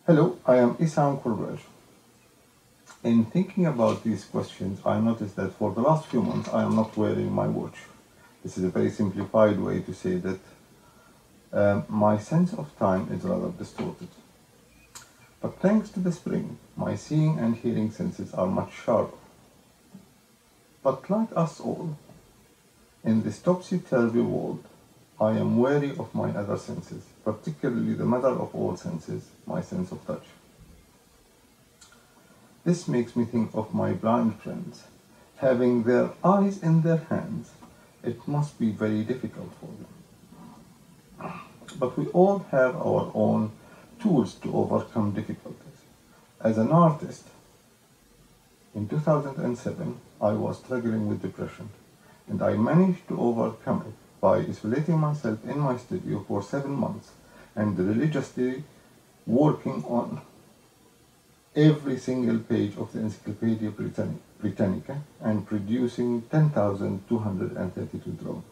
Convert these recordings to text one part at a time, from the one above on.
Hello, I am Issam Kourbaj. In thinking about these questions, I noticed that for the last few months I am not wearing my watch. This is a very simplified way to say that my sense of time is rather distorted. But thanks to the spring, my seeing and hearing senses are much sharper. But like us all, in this topsy-turvy world, I am wary of my other senses, particularly the mother of all senses, my sense of touch. This makes me think of my blind friends. Having their eyes in their hands, it must be very difficult for them. But we all have our own tools to overcome difficulties. As an artist, in 2007, I was struggling with depression, and I managed to overcome it by isolating myself in my studio for 7 months and religiously working on every single page of the Encyclopedia Britannica and producing 10,232 drawings.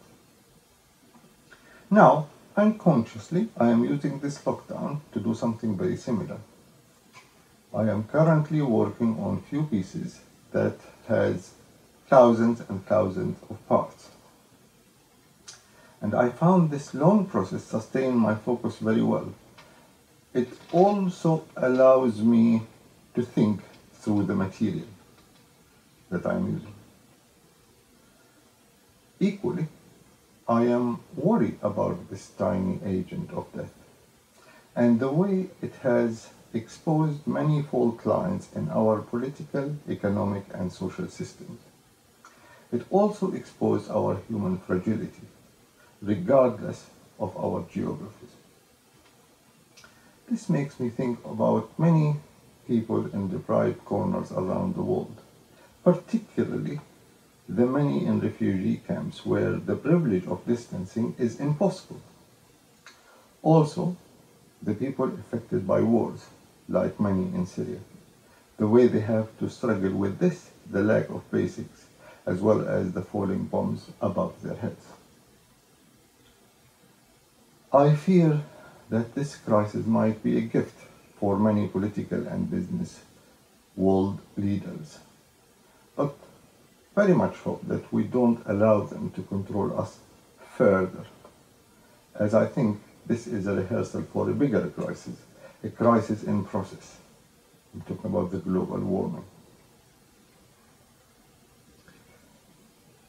Now, unconsciously, I am using this lockdown to do something very similar. I am currently working on few pieces that has thousands and thousands of parts. And I found this long process sustain my focus very well. It also allows me to think through the material that I'm using. Equally, I am worried about this tiny agent of death and the way it has exposed many fault lines in our political, economic, and social systems. It also exposed our human fragility, regardless of our geographies. This makes me think about many people in deprived corners around the world, particularly the many in refugee camps where the privilege of distancing is impossible. Also, the people affected by wars, like many in Syria, the way they have to struggle with this, the lack of basics, as well as the falling bombs above their heads. I fear that this crisis might be a gift for many political and business world leaders, but very much hope that we don't allow them to control us further, as I think this is a rehearsal for a bigger crisis, a crisis in process. I'm talking about the global warming.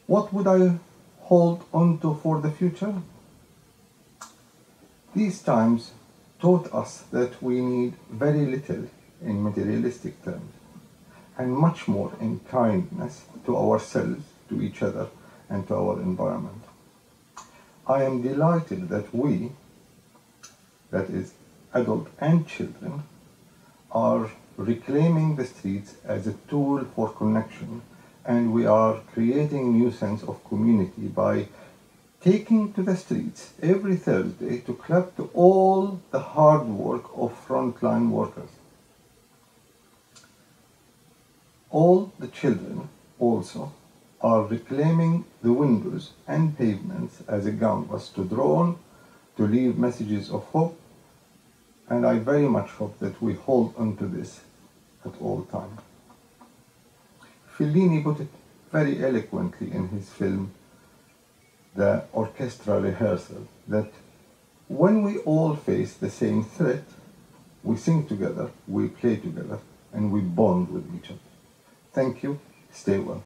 What would I hold on to for the future? These times taught us that we need very little in materialistic terms and much more in kindness to ourselves, to each other, and to our environment. I am delighted that we, that is, adults and children, are reclaiming the streets as a tool for connection, and we are creating new sense of community by taking to the streets every Thursday to clap to all the hard work of frontline workers. All the children also are reclaiming the windows and pavements as a canvas to draw on, to leave messages of hope, and I very much hope that we hold on to this at all times. Fellini put it very eloquently in his film, The Orchestra Rehearsal, that when we all face the same threat, we sing together, we play together, and we bond with each other. Thank you. Stay well.